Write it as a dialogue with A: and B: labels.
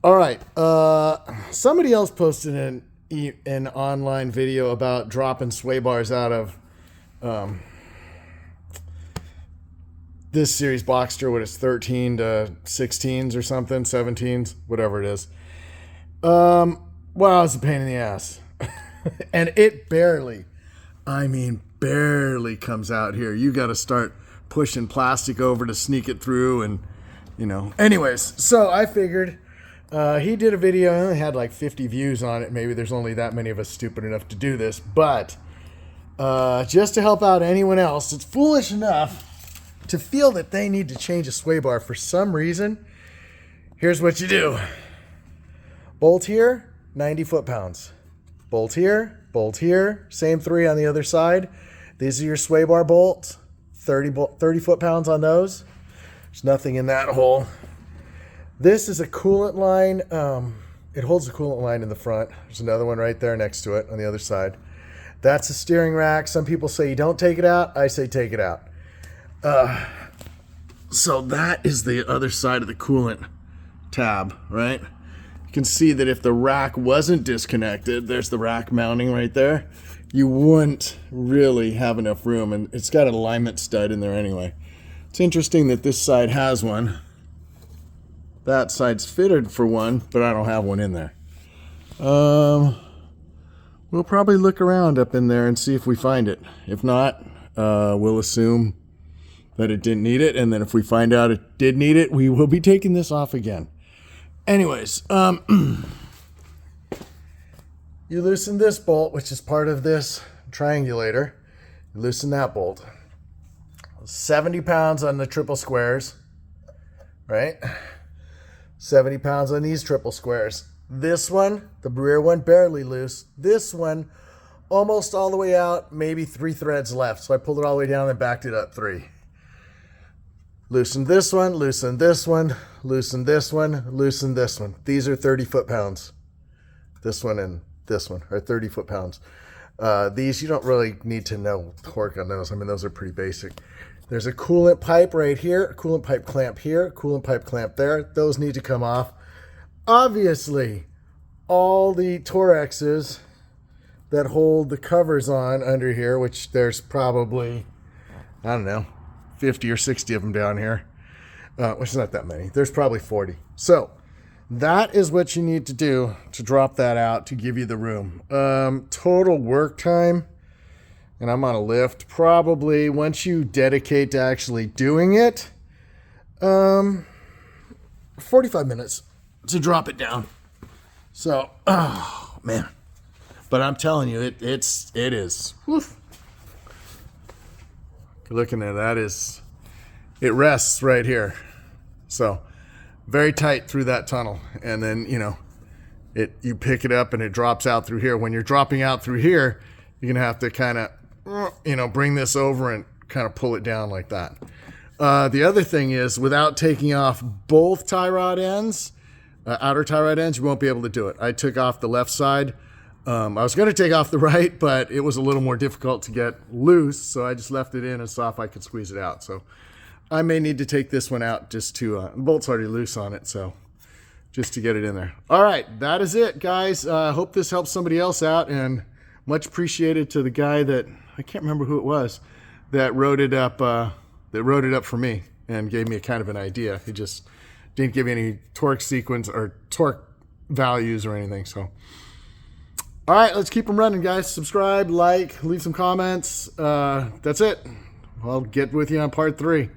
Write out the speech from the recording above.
A: All right. Somebody else posted an online video about dropping sway bars out of this series Boxster, what it's 13 to 16s or something, 17s, whatever it is. Wow, it's a pain in the ass. And it barely, I mean, barely comes out here. You got to start pushing plastic over to sneak it through. And, anyways, so I figured he did a video, and only had like 50 views on it. Maybe there's only that many of us stupid enough to do this. But just to help out anyone else that's foolish enough to feel that they need to change a sway bar for some reason, here's what you do. Bolt here, 90 foot-pounds. Bolt here, same 3 on the other side. These are your sway bar bolts, 30 foot-pounds on those. There's nothing in that hole. This is a coolant line. It holds a coolant line in the front. There's another one right there next to it on the other side. That's a steering rack. Some people say you don't take it out. I say take it out. So that is the other side of the coolant tab, right? You can see that if the rack wasn't disconnected, there's the rack mounting right there, you wouldn't really have enough room, and it's got an alignment stud in there anyway. It's interesting that this side has one. That side's fitted for one, but I don't have one in there. We'll probably look around up in there and see if we find it. If not, we'll assume that it didn't need it, and then if we find out it did need it, we will be taking this off again. Anyways, you loosen this bolt, which is part of this triangulator. You loosen that bolt. 70 pounds on the triple squares, right? 70 pounds on these triple squares. This one, the rear one, barely loose. This one, almost all the way out, maybe 3 threads left. So I pulled it all the way down and backed it up 3. Loosen this one, loosen this one, loosen this one, loosen this one. These are 30 foot-pounds. This one and this one are 30 foot-pounds. These, you don't really need to know torque on those. I mean, those are pretty basic. There's a coolant pipe right here, a coolant pipe clamp here, a coolant pipe clamp there. Those need to come off. Obviously, all the Torexes that hold the covers on under here, which there's probably, I don't know, 50 or 60 of them down here, which is not that many. There's probably 40. So that is what you need to do to drop that out to give you the room. Total work time, and I'm on a lift, probably once you dedicate to actually doing it, 45 minutes to drop it down. So, oh man, but I'm telling you, it is. Woof. Looking at that, it rests right here. So very tight through that tunnel. And then, you pick it up and it drops out through here. When you're dropping out through here, you're going to have to kind of, bring this over and kind of pull it down like that. The other thing is, without taking off both tie rod ends, outer tie rod ends, you won't be able to do it. I took off the left side. I was going to take off the right, but it was a little more difficult to get loose, so I just left it in and saw if I could squeeze it out. So I may need to take this one out just to, the bolt's already loose on it, so just to get it in there. All right, that is it, guys. I hope this helps somebody else out, and much appreciated to the guy that, I can't remember who it was, that wrote it up for me and gave me a kind of an idea. He just didn't give me any torque sequence or torque values or anything, so. All right, let's keep them running, guys. Subscribe, like, leave some comments. That's it. I'll get with you on part 3.